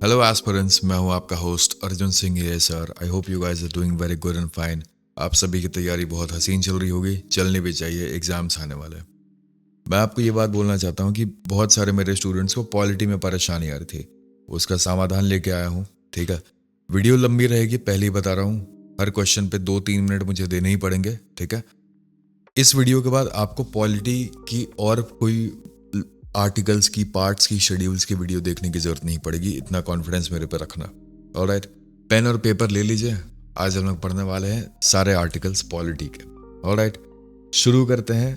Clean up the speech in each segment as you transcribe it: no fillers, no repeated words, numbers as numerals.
Hello aspirants, मैं हूं आपका host Arjun Singh sir. I hope you guys are doing very good and fine. आप सभी की तैयारी बहुत हसीन चल रही होगी, चलनी भी चाहिए, एग्जाम्स आने वाले हैं। मैं आपको ये बात बोलना चाहता हूँ कि बहुत सारे मेरे स्टूडेंट्स को पॉलिटी में परेशानी आ रही थी, उसका समाधान लेके आया हूँ। ठीक है, वीडियो लंबी रहेगी, पहले ही बता रहा हूँ। हर क्वेश्चन पे 2-3 मिनट मुझे देने ही पड़ेंगे। ठीक है, इस वीडियो के बाद आपको पॉलिटी की और कोई आर्टिकल्स की, पार्ट्स की, शेड्यूल्स की वीडियो देखने की जरूरत नहीं पड़ेगी। इतना कॉन्फिडेंस मेरे पे रखना। ऑलराइट, पेन और पेपर ले लीजिए। आज हम लोग पढ़ने वाले हैं सारे आर्टिकल्स पॉलिटी के। ऑलराइट, शुरू करते हैं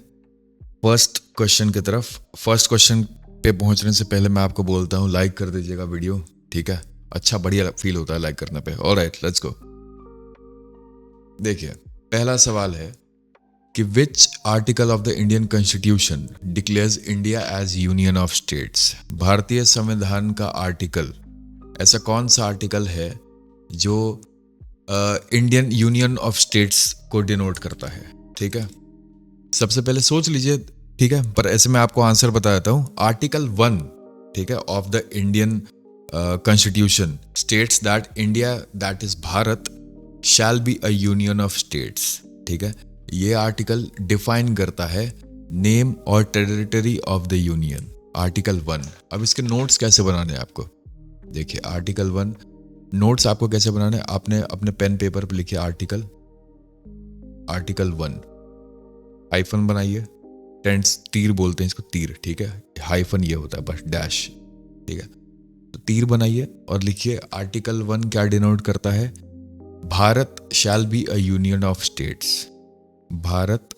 फर्स्ट क्वेश्चन की तरफ। फर्स्ट क्वेश्चन पे पहुंचने से पहले मैं आपको बोलता हूँ, लाइक कर दीजिएगा वीडियो। ठीक है, अच्छा बढ़िया फील होता है लाइक करने पे। Alright, let's go. देखिए, पहला सवाल है कि which article of the Indian constitution declares India as union of states. भारतीय संविधान का आर्टिकल, ऐसा कौन सा आर्टिकल है जो इंडियन यूनियन ऑफ स्टेट्स को डिनोट करता है। ठीक है, सबसे पहले सोच लीजिए। ठीक है, पर ऐसे मैं आपको आंसर बता देता हूं। आर्टिकल 1, ठीक है, of the Indian constitution states that India, that is Bharat, shall be a union of states. ठीक है, ये आर्टिकल डिफाइन करता है नेम और territory of the union. Article 1। अब इसके नोट्स कैसे बनाने हैं आपको, देखिए। आर्टिकल 1 नोट्स आपको कैसे बनाने हैं, आपने अपने पेन पेपर पर लिखिए आर्टिकल 1, हाइफन बनाइए। टेंस तीर बोलते हैं इसको, तीर। ठीक है, हाइफन ये होता है बस, डैश। ठीक है, तो तीर बनाइए और लिखिए आर्टिकल 1 क्या डिनोट करता है। Bharat shall be a union of states. Bharat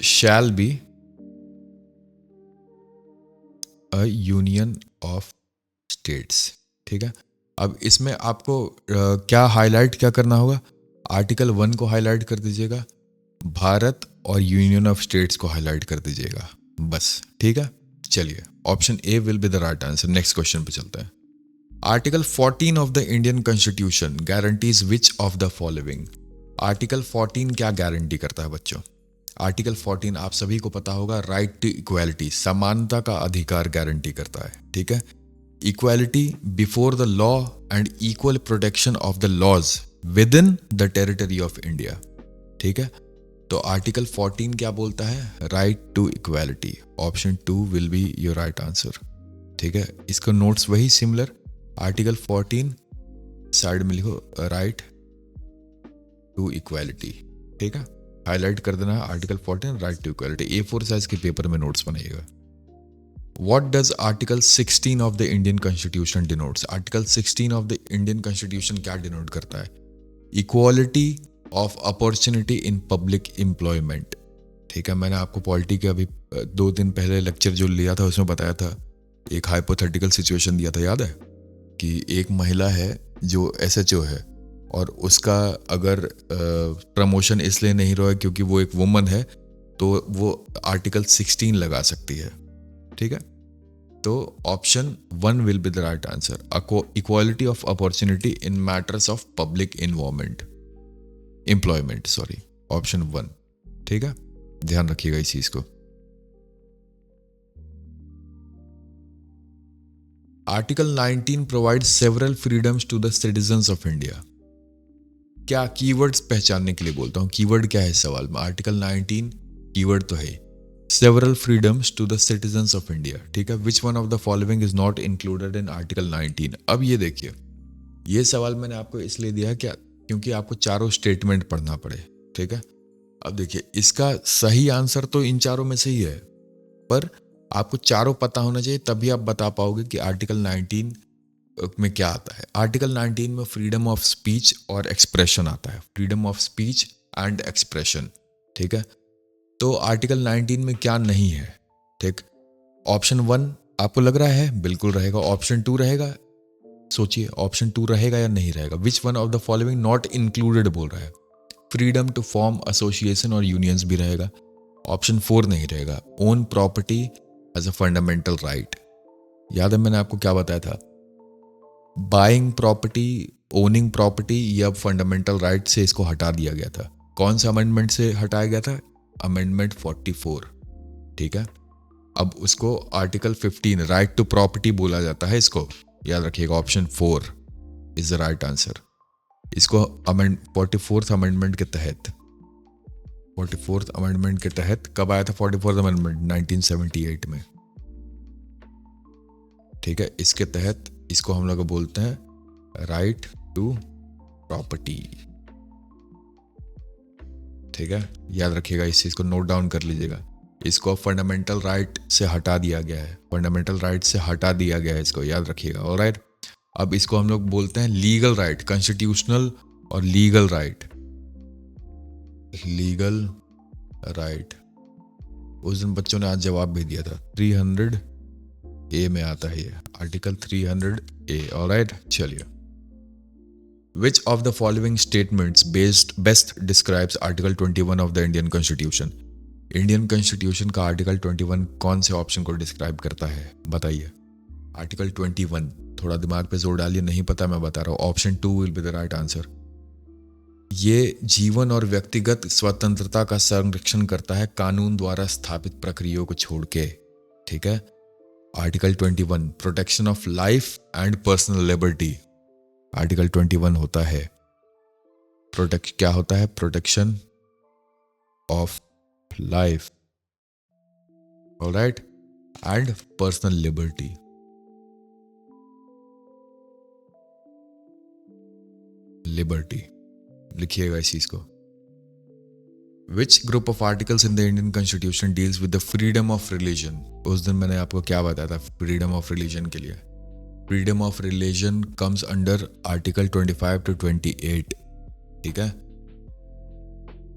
shall be a union of states. ठीक है, अब इसमें आपको क्या हाईलाइट क्या करना होगा। आर्टिकल 1 को हाईलाइट कर दीजिएगा, भारत और यूनियन ऑफ स्टेट्स को हाईलाइट कर दीजिएगा, बस। ठीक है, चलिए, option A will be the right answer. Next question पे चलते हैं। Article 14 of the Indian constitution guarantees which of the following. Article 14 क्या गारंटी करता है बच्चों। आर्टिकल 14 आप सभी को पता होगा, राइट टू इक्वालिटी, समानता का अधिकार गारंटी करता है। ठीक है, equality before the law and equal protection of the laws within the territory of India. ठीक है, तो आर्टिकल 14 क्या बोलता है, right to equality. Option 2 will be your right answer. ठीक है, इसका नोट्स वही सिमिलर। आर्टिकल 14 साइड में लिखो राइट टू इक्वालिटी। ठीक है, हाईलाइट कर देना article 14 right to equality. A4 size के पेपर में नोट्स बनाइएगा। What does article 16 of the Indian constitution denotes. Article 16 of the Indian constitution क्या डिनोट करता है, equality of opportunity in public employment. ठीक है, मैंने आपको पॉलिटी के अभी 2 दिन पहले लेक्चर जो लिया था उसमें बताया था, एक हाइपोथेटिकल सिचुएशन दिया था, याद है, कि एक महिला है जो SHO है और उसका अगर प्रमोशन इसलिए नहीं रहा है क्योंकि वो एक वुमन है, तो वो आर्टिकल 16 लगा सकती है। ठीक है, तो option 1 will be the right answer. Equality of opportunity in matters of public employment, sorry, option 1। ठीक है, ध्यान रखिएगा इस चीज को। Article 19 provide several freedoms to the citizens of India. क्या कीवर्ड्स पहचानने के लिए बोलता हूं, कीवर्ड क्या है इस सवाल में। आर्टिकल 19 कीवर्ड तो है, several freedoms to the citizens of India. ठीक है, which one of the following is not included in article 19। अब ये देखिए, ये सवाल मैंने आपको इसलिए दिया क्या, क्योंकि आपको चारों स्टेटमेंट पढ़ना पड़े। ठीक है, अब देखिए, इसका सही आंसर तो इन चारों में से ही है, पर आपको चारों पता होना चाहिए, तभी आप बता पाओगे कि आर्टिकल 19 में क्या आता है। आर्टिकल 19 में फ्रीडम ऑफ स्पीच और एक्सप्रेशन आता है, freedom of speech and expression. ठीक है, तो आर्टिकल 19 में क्या नहीं है। ठीक, ऑप्शन 1 आपको लग रहा है बिल्कुल रहेगा, ऑप्शन 2 रहेगा, सोचिए ऑप्शन 2 रहेगा या नहीं रहेगा। Which one of the following not included बोल रहा है, फ्रीडम टू फॉर्म एसोसिएशन और यूनियंस भी रहेगा, ऑप्शन 4 नहीं रहेगा। Own property as a fundamental right, याद है मैंने आपको क्या बताया था, बाइंग प्रॉपर्टी, ओनिंग प्रॉपर्टी, ये अब फंडामेंटल राइट से इसको हटा दिया गया था। कौन सा अमेंडमेंट से हटाया गया था, अमेंडमेंट 44। ठीक है, अब उसको आर्टिकल 15 राइट टू प्रॉपर्टी बोला जाता है। इसको याद रखिएगा, option 4 is the right answer. इसको 44th अमेंडमेंट के तहत 44th अमेंडमेंट के तहत कब आया था 44th अमेंडमेंट? 1978 में। ठीक है, इसके तहत इसको हम लोग बोलते हैं राइट टू प्रॉपर्टी। ठीक है, याद रखिएगा, इस चीज को नोट डाउन कर लीजिएगा। इसको फंडामेंटल राइट से हटा दिया गया है, फंडामेंटल राइट से हटा दिया गया है, इसको याद रखिएगा। ऑलराइट, अब इसको हम लोग बोलते हैं लीगल राइट, कॉन्स्टिट्यूशनल और लीगल राइट। लीगल राइट, उस दिन बच्चों ने आज जवाब भी दिया था, 300A में आता है ये, आर्टिकल 300A। ऑलराइट, चलिए। Which of the following statements best describes Article 21 of the Indian Constitution? Indian constitution का आर्टिकल 21 कौन से ऑप्शन को डिस्क्राइब करता है, बताइए। आर्टिकल 21, थोड़ा दिमाग पे जोर डालिए, नहीं पता मैं बता रहा हूँ। Option 2 will be the right answer. ये जीवन और व्यक्तिगत स्वतंत्रता का संरक्षण करता है कानून द्वारा स्थापित प्रक्रियाओं को छोड़ के। ठीक है, article 21 protection of life and personal liberty. Article 21 होता है क्या होता है? Protection of life, alright, and personal liberty. Liberty लिखिएगा इस चीज को। Which group of articles in the Indian constitution deals with the freedom of religion? उस दिन मैंने आपको क्या बताया था फ्रीडम ऑफ रिलीजन के लिए? Freedom of religion comes under article 25 to 28। ठीक है,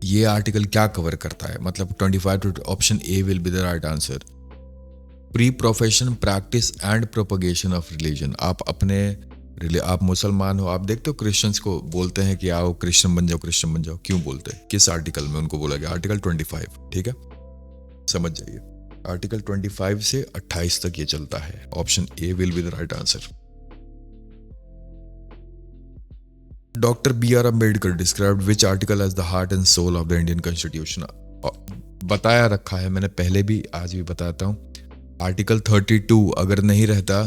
ये आर्टिकल क्या कवर करता है? मतलब 25 to option A will be the right answer. Pre profession, practice and propagation of religion. आप मुसलमान हो, आप देखते हो क्रिश्चियंस को बोलते हैं कि आओ क्रिश्चियन बन जाओ, क्रिश्चियन बन जाओ। क्यों बोलते हैं? किस आर्टिकल में उनको बोला गया? आर्टिकल 25। ठीक है, समझ जाइए, आर्टिकल 25 से 28 तक ये चलता है। Option A will be the right answer. Doctor B.R. Ambedkar described which article as the heart and soul of the Indian constitution? बताया रखा है मैंने पहले भी, आज भी बताता हूं। आर्टिकल 32 अगर नहीं रहता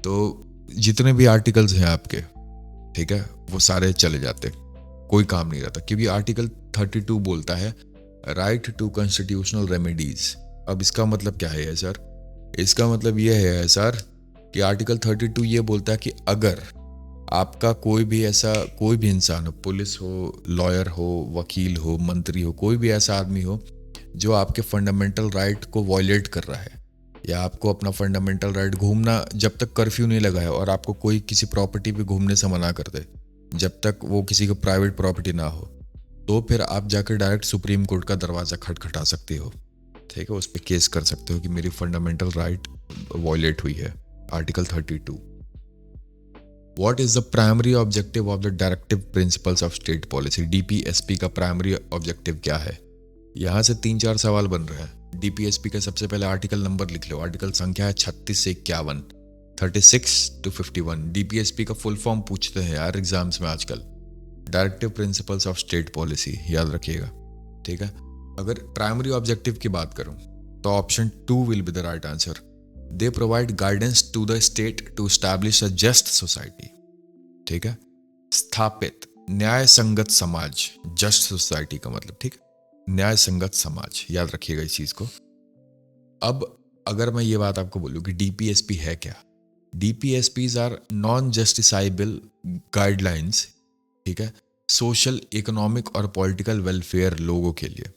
तो जितने भी आर्टिकल्स हैं आपके, ठीक है, वो सारे चले जाते, कोई काम नहीं रहता। क्योंकि आर्टिकल 32 बोलता है राइट टू कॉन्स्टिट्यूशनल रेमेडीज। अब इसका मतलब क्या है सर? इसका मतलब ये है सर कि आर्टिकल 32 ये बोलता है कि अगर आपका कोई भी इंसान हो, पुलिस हो, लॉयर हो, वकील हो, मंत्री हो, कोई भी ऐसा आदमी हो जो आपके फंडामेंटल राइट को वॉयलेट कर रहा है, या आपको अपना फंडामेंटल राइट घूमना, जब तक कर्फ्यू नहीं लगा है और आपको कोई किसी प्रॉपर्टी पे घूमने से मना कर दे, जब तक वो किसी को प्राइवेट प्रॉपर्टी ना हो, तो फिर आप जाकर डायरेक्ट सुप्रीम कोर्ट का दरवाजा खटखटा सकते हो। ठीक है, उस पर केस कर सकते हो कि मेरी फंडामेंटल राइट वॉयलेट हुई है। Article 32। What is the primary objective of the Directive Principles of State Policy? DPSP का प्राइमरी ऑब्जेक्टिव क्या है? यहाँ से 3-4 सवाल बन रहे हैं। DPSP का सबसे पहले आर्टिकल नंबर लिख लो। आर्टिकल संख्या है 36 से 51, 36 to 51। DPSP का फुल फॉर्म पूछते हैं यार एग्जाम्स में आजकल। Directive principles of state policy, याद रखिएगा। ठीक है, अगर प्राइमरी ऑब्जेक्टिव की बात करूं तो option 2 will be the right answer. They provide guidance to the state to establish a just society। ठीक है, स्थापित न्याय संगत समाज, जस्ट सोसाइटी का मतलब, ठीक, न्याय संगत समाज, याद रखिएगा इस चीज को। अब अगर मैं ये बात आपको बोलूं कि DPSP है क्या? DPSPs आर नॉन जस्टिसाइबल गाइडलाइंस, ठीक है, सोशल, इकोनॉमिक और पॉलिटिकल वेलफेयर लोगों के लिए।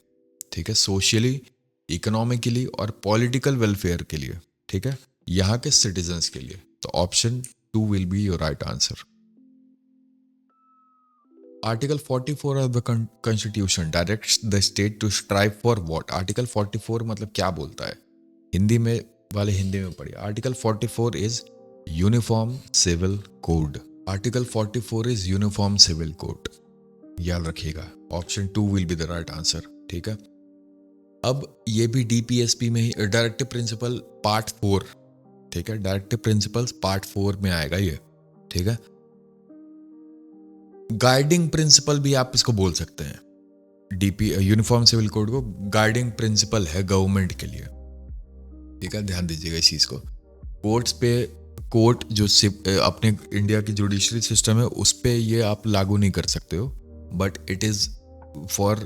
ठीक है, सोशली, इकोनॉमिकली और पॉलिटिकल वेलफेयर के लिए। ठीक है, यहाँ के सिटीजन्स के लिए। तो option 2 will be your right answer. Article 44 of the constitution directs the state to strive for what? Article 44 मतलब क्या बोलता है? हिंदी में वाले हिंदी में पढ़िए। Article 44 is uniform civil code. Article 44 is uniform civil code, याद रखिएगा। Option 2 will be the right answer. ठीक है, अब ये भी DPSP में ही डायरेक्टिव प्रिंसिपल पार्ट 4, ठीक है, डायरेक्टिव प्रिंसिपल्स पार्ट 4 में आएगा ये। ठीक है, गाइडिंग प्रिंसिपल भी आप इसको बोल सकते हैं। यूनिफॉर्म सिविल कोड को गाइडिंग प्रिंसिपल है गवर्नमेंट के लिए। ठीक है, ध्यान दीजिएगा इस चीज़ को। कोर्ट्स पे, कोर्ट जो अपने इंडिया की जुडिशरी सिस्टम है उस पे ये आप लागू नहीं कर सकते हो, but it is for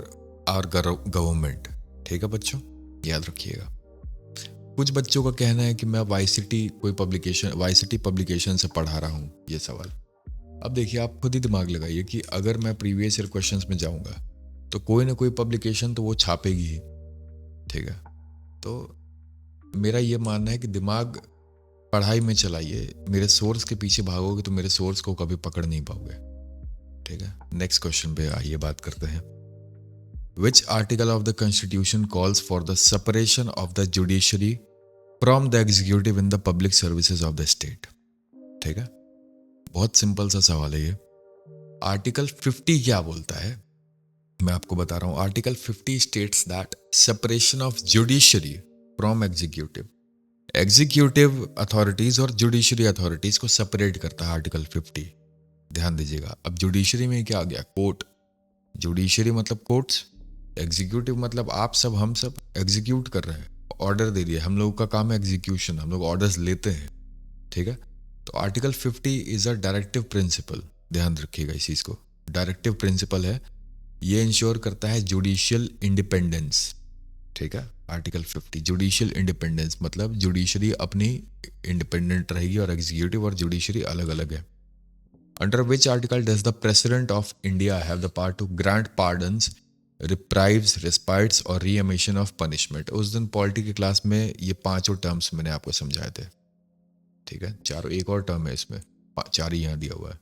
our government. ठीक है बच्चों, याद रखिएगा। कुछ बच्चों का कहना है कि मैं वाईसीटी पब्लिकेशन से पढ़ा रहा हूँ ये सवाल। अब देखिए, आप खुद ही दिमाग लगाइए कि अगर मैं प्रीवियस ईयर क्वेश्चंस में जाऊँगा तो कोई ना कोई पब्लिकेशन तो वो छापेगी ही। ठीक है, तो मेरा ये मानना है कि दिमाग पढ़ाई में चलाइए, मेरे सोर्स के पीछे भागोगे तो मेरे सोर्स को कभी पकड़ नहीं पाओगे। ठीक है, नेक्स्ट क्वेश्चन पे आइए बात करते हैं। Which article of the constitution calls for the separation of the judiciary from the executive in the public services of the state? ठीक है, बहुत सिंपल सा सवाल है ये। आर्टिकल 50 क्या बोलता है, मैं आपको बता रहा हूं। Article 50 states that separation of judiciary from executive authorities और जुडिशरी अथॉरिटीज को सेपरेट करता है आर्टिकल 50। ध्यान दीजिएगा। अब जुडिशरी में क्या आ गया? कोर्ट। जुडिशरी मतलब कोर्ट्स, एग्जीक्यूटिव मतलब आप सब, हम सब एग्जीक्यूट कर रहे हैं, ऑर्डर दे दिए। हम लोगों का काम है एग्जीक्यूशन, हम लोग ऑर्डर्स लेते हैं। ठीक है, तो article 50 is a directive principle. ध्यान रखिएगा इस चीज़ को, डायरेक्टिव प्रिंसिपल है। ये इंश्योर करता है जुडिशियल इंडिपेंडेंस। ठीक है, आर्टिकल 50 जुडिशियल इंडिपेंडेंस मतलब जुडिशरी अपनी इंडिपेंडेंट रहेगी और एग्जीक्यूटिव और जुडिशरी अलग अलग है। Under which article does the president of India have the power to grant pardons, reprieves, respites और रीएमिशन ऑफ पनिशमेंट? उस दिन पॉलिटी की क्लास में ये पांचों टर्म्स मैंने आपको समझाए थे। ठीक है, चारों, एक और टर्म है इसमें, चार ही यहाँ दिया हुआ है।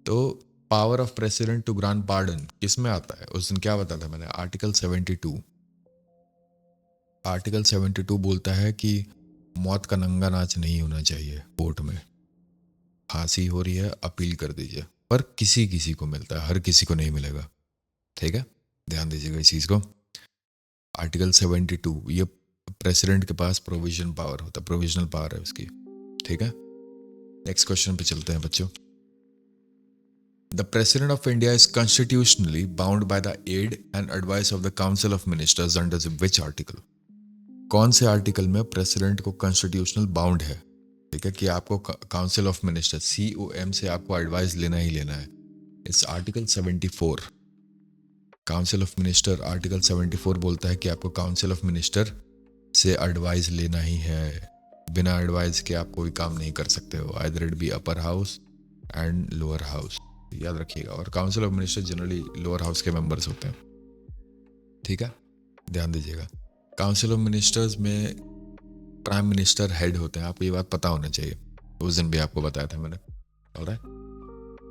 तो power of president to grant pardon किस में आता है? उस दिन क्या बताया था मैंने? आर्टिकल 72। आर्टिकल 72 बोलता है कि मौत का नंगा नाच नहीं होना चाहिए कोर्ट में। फांसी हो रही है, अपील कर दीजिए, पर किसी किसी को मिलता है, हर किसी को नहीं मिलेगा। ठीक है, ध्यान दीजिएगा इस चीज को। आर्टिकल 72 ये प्रेसिडेंट के पास प्रोविजन पावर होता है, प्रोविजनल पावर है उसकी। ठीक है, नेक्स्ट क्वेश्चन पे चलते हैं बच्चों। The president of India is constitutionally bound by the aid and advice of the council of ministers under which article? कौन से आर्टिकल में प्रेसिडेंट को कॉन्स्टिट्यूशनल बाउंड है? ठीक है, कि आपको काउंसिल ऑफ मिनिस्टर COM से आपको एडवाइस लेना ही लेना है। It's article 74। Council of minister, article 74 बोलता है कि आपको काउंसिल ऑफ मिनिस्टर से एडवाइस लेना ही है। बिना एडवाइस के आप कोई काम नहीं कर सकते हो, either it be upper house and lower house, याद रखिएगा। और council of minister generally lower house के मेंबर्स होते हैं। ठीक है, ध्यान दीजिएगा। काउंसिल ऑफ मिनिस्टर्स में प्राइम मिनिस्टर हेड होते हैं, आपको ये बात पता होना चाहिए, उस दिन भी आपको बताया था मैंने। ऑलराइट,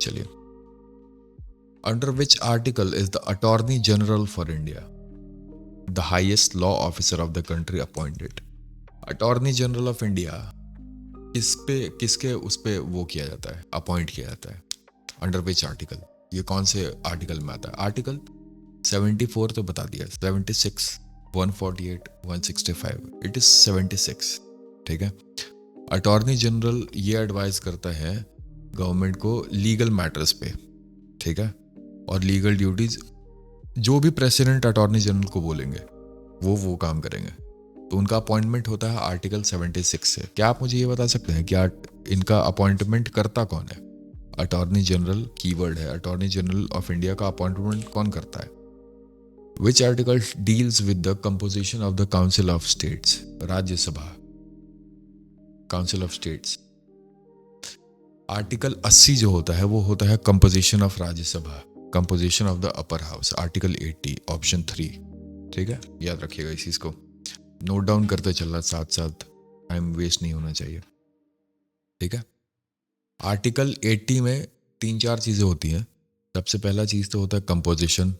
चलिए। Under which article is the attorney general for India the highest law officer of the country appointed? Attorney general of India किसके उस पे वो किया जाता है, अपॉइंट किया जाता है? Under which article? ये कौन से आर्टिकल में आता है? आर्टिकल 74 तो बता दिया, 76, 148, 165, इट इज 76। ठीक है, अटॉर्नी जनरल ये एडवाइस करता है गवर्नमेंट को लीगल मैटर्स पे। ठीक है, और लीगल ड्यूटीज जो भी प्रेसिडेंट अटॉर्नी जनरल को बोलेंगे वो काम करेंगे। तो उनका अपॉइंटमेंट होता है आर्टिकल 76 से। क्या आप मुझे ये बता सकते हैं कि इनका अपॉइंटमेंट करता कौन है? अटॉर्नी जनरल कीवर्ड है, अटॉर्नी जनरल ऑफ इंडिया का अपॉइंटमेंट कौन करता है? Which article deals with the composition of the Council of States? Rajya Sabha, Council of States। Article 80 जो होता है वो होता है composition of Rajya Sabha, composition of the upper house, article 80 option 3। ठीक है, याद रखिएगा इस चीज को, नोट डाउन करते चलना साथ साथ, टाइम वेस्ट नहीं होना चाहिए। ठीक है, आर्टिकल 80 में 3-4 चीजें होती हैं। सबसे पहला चीज तो होता है कंपोजिशन,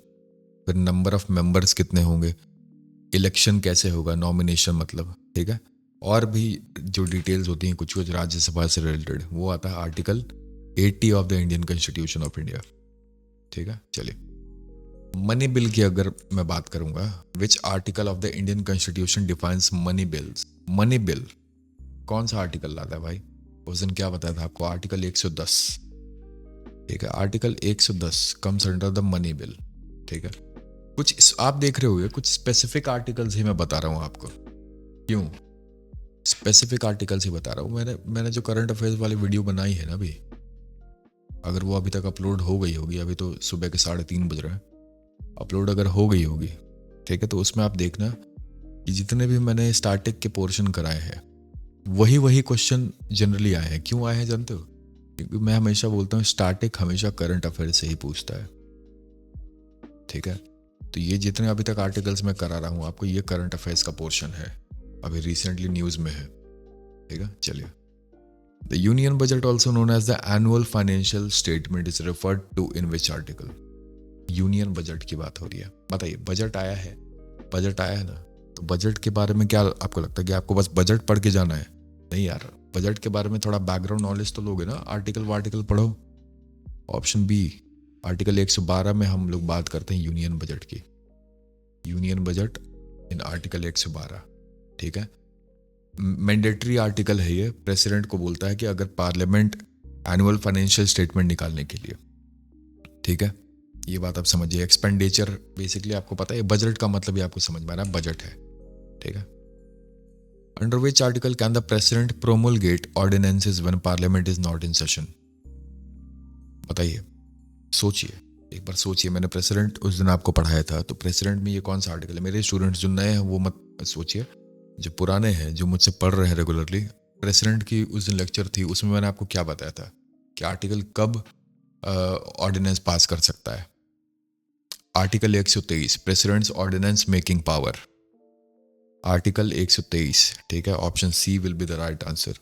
फिर नंबर ऑफ मेंबर्स कितने होंगे, इलेक्शन कैसे होगा, नॉमिनेशन मतलब। ठीक है, और भी जो डिटेल्स होती हैं कुछ कुछ राज्यसभा से रिलेटेड, वो आता है article 80 of the Indian constitution of India. ठीक है, चलिए। मनी बिल की अगर मैं बात करूंगा, विच article of the Indian constitution defines money bills? Money bill कौन सा आर्टिकल लाता है भाई? उस दिन क्या बताया था आपको? आर्टिकल 110। ठीक है, article 110 comes under the money bill. ठीक है, कुछ आप देख रहे होंगे कुछ स्पेसिफिक आर्टिकल्स ही मैं बता रहा हूं आपको। क्यों? स्पेसिफिक आर्टिकल से बता रहा हूँ। मैंने जो करंट अफेयर्स वाली वीडियो बनाई है ना अभी, अगर वो अभी तक अपलोड हो गई होगी, अभी तो सुबह के 3:30 बज रहे हैं, अपलोड अगर हो गई होगी, ठीक है, तो उसमें आप देखना कि जितने भी मैंने स्टैटिक के पोर्शन कराए हैं वही क्वेश्चन जनरली आए हैं। क्यों आए हैं जानते हो? क्योंकि मैं हमेशा बोलता हूँ स्टैटिक हमेशा करंट अफेयर से ही पूछता है, ठीक है। तो ये जितने अभी तक आर्टिकल्स मैं करा रहा हूँ आपको, ये करंट अफेयर्स का पोर्शन है, अभी रिसेंटली न्यूज में है, ठीक है। चलिए, the union budget also known as the annual financial statement is referred to in which article? Union budget की बात हो रही है। बताइए, बजट आया है, बजट आया है ना, तो बजट के बारे में क्या आपको लगता है कि आपको बस बजट पढ़ के जाना है? नहीं यार, बजट के बारे में थोड़ा बैकग्राउंड नॉलेज तो लोगे ना, आर्टिकल वार्टिकल पढ़ो। ऑप्शन बी, आर्टिकल 112 में हम लोग बात करते हैं यूनियन बजट की। यूनियन बजट इन आर्टिकल 112, ठीक है। मैंडेटरी आर्टिकल है ये, प्रेसिडेंट को बोलता है कि अगर पार्लियामेंट एनुअल फाइनेंशियल स्टेटमेंट निकालने के लिए, ठीक है, ये बात आप समझिए। एक्सपेंडिचर बेसिकली आपको पता है, बजट का मतलब ही आपको समझ में आ रहा है, बजट है, ठीक है। Under which article can the president प्रोमुलगेट ordinances when parliament is not in session? बताइए, सोचिए, एक बार सोचिए। मैंने प्रेसिडेंट उस दिन आपको पढ़ाया था, तो प्रेसिडेंट में ये कौन सा आर्टिकल है? मेरे स्टूडेंट्स जो नए हैं वो मत सोचिए, जो पुराने हैं जो मुझसे पढ़ रहे हैं रेगुलरली, प्रेसिडेंट की उस दिन लेक्चर थी, उसमें मैंने आपको क्या बताया था कि आर्टिकल कब ऑर्डिनेंस पास कर सकता है। Article 123, president's ordinance making power, article 123, ठीक है। Option C will be the right answer,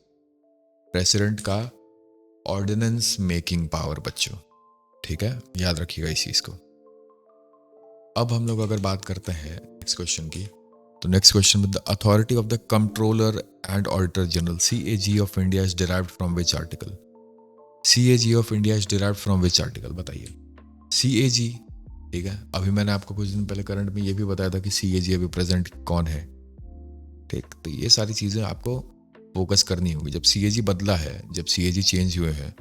president का ऑर्डिनेंस मेकिंग पावर बच्चों, ठीक है, याद रखिएगा इस चीज को। अब हम लोग अगर बात करते हैं नेक्स्ट क्वेश्चन की, तो next question with the authority of the controller and auditor general CAG of India is derived from which article? CAG of India is derived from which article? बताइए। CAG, ठीक है, अभी मैंने आपको कुछ दिन पहले करंट में ये भी बताया था कि CAG अभी प्रेजेंट कौन है, ठीक। तो ये सारी चीजें आपको फोकस करनी होगी। जब CAG बदला है, जब CAG चेंज हुए हैं,